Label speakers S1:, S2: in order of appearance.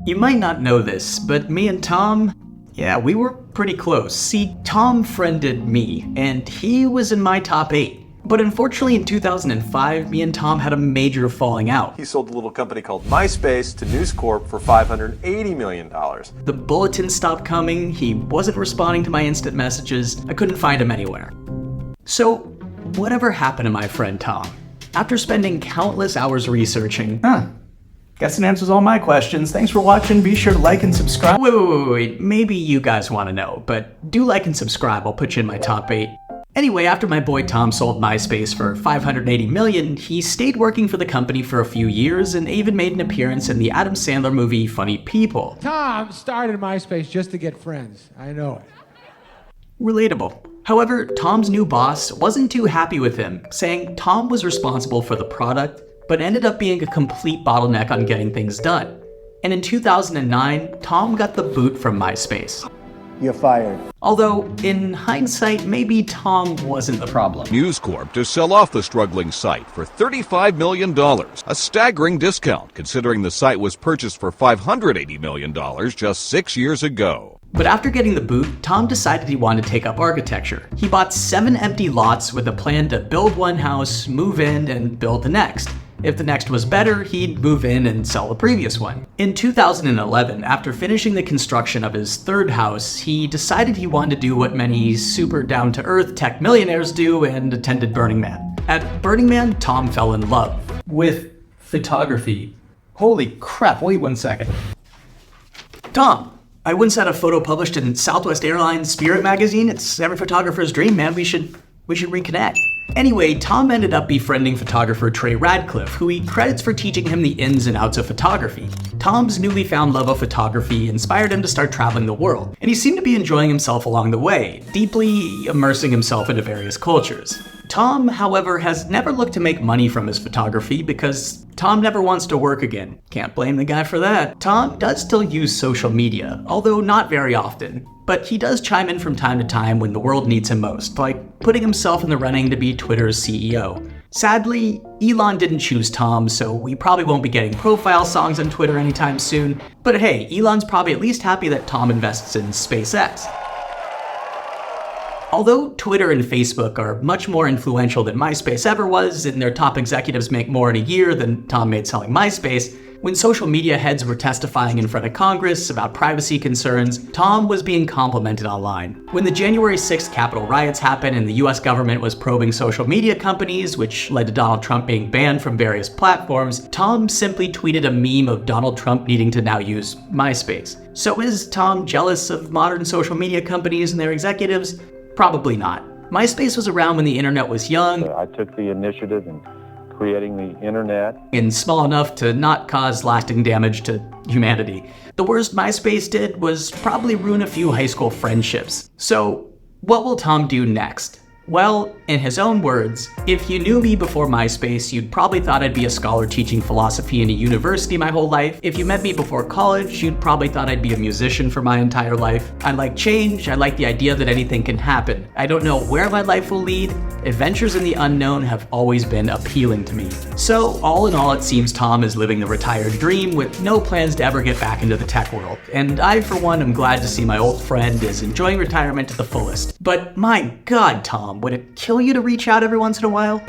S1: You might not know this, but me and Tom, yeah, we were pretty close. See, Tom friended me, and he was in my top 8. But unfortunately in 2005, me and Tom had a major falling out.
S2: He sold a little company called MySpace to News Corp for $580 million.
S1: The bulletins stopped coming, he wasn't responding to my instant messages, I couldn't find him anywhere. So, whatever happened to my friend Tom? After spending countless hours researching, guess it answers all my questions. Thanks for watching. Be sure to like and subscribe. Wait. Maybe you guys want to know, but do like and subscribe. I'll put you in my top 8. Anyway, after my boy Tom sold MySpace for $580 million, he stayed working for the company for a few years and even made an appearance in the Adam Sandler movie Funny People.
S3: Tom started MySpace just to get friends. I know it.
S1: Relatable. However, Tom's new boss wasn't too happy with him, saying Tom was responsible for the product, but ended up being a complete bottleneck on getting things done. And in 2009, Tom got the boot from MySpace.
S4: You're fired.
S1: Although, in hindsight, maybe Tom wasn't the problem.
S5: News Corp to sell off the struggling site for $35 million, a staggering discount considering the site was purchased for $580 million just 6 years ago.
S1: But after getting the boot, Tom decided he wanted to take up architecture. He bought 7 empty lots with a plan to build one house, move in, and build the next. If the next was better, he'd move in and sell the previous one. In 2011, after finishing the construction of his 3rd house, he decided he wanted to do what many super down-to-earth tech millionaires do and attended Burning Man. At Burning Man, Tom fell in love with photography. Holy crap, wait 1 second. Tom, I once had a photo published in Southwest Airlines Spirit magazine. It's every photographer's dream, man. We should reconnect. Anyway, Tom ended up befriending photographer Trey Radcliffe, who he credits for teaching him the ins and outs of photography. Tom's newly found love of photography inspired him to start traveling the world, and he seemed to be enjoying himself along the way, deeply immersing himself into various cultures. Tom, however, has never looked to make money from his photography because Tom never wants to work again. Can't blame the guy for that. Tom does still use social media, although not very often. But he does chime in from time to time when the world needs him most, like putting himself in the running to be Twitter's CEO. Sadly, Elon didn't choose Tom, so we probably won't be getting profile songs on Twitter anytime soon. But hey, Elon's probably at least happy that Tom invests in SpaceX. Although Twitter and Facebook are much more influential than MySpace ever was, and their top executives make more in a year than Tom made selling MySpace, when social media heads were testifying in front of Congress about privacy concerns, Tom was being complimented online. When the January 6th Capitol riots happened and the US government was probing social media companies, which led to Donald Trump being banned from various platforms, Tom simply tweeted a meme of Donald Trump needing to now use MySpace. So is Tom jealous of modern social media companies and their executives? Probably not. MySpace was around when the internet was young.
S4: I took the initiative in creating the internet.
S1: And small enough to not cause lasting damage to humanity. The worst MySpace did was probably ruin a few high school friendships. So, what will Tom do next? Well, in his own words, if you knew me before MySpace, you'd probably thought I'd be a scholar teaching philosophy in a university my whole life. If you met me before college, you'd probably thought I'd be a musician for my entire life. I like change, I like the idea that anything can happen. I don't know where my life will lead. Adventures in the unknown have always been appealing to me. So, all in all, it seems Tom is living the retired dream with no plans to ever get back into the tech world. And I, for one, am glad to see my old friend is enjoying retirement to the fullest. But my God, Tom, would it kill you to reach out every once in a while?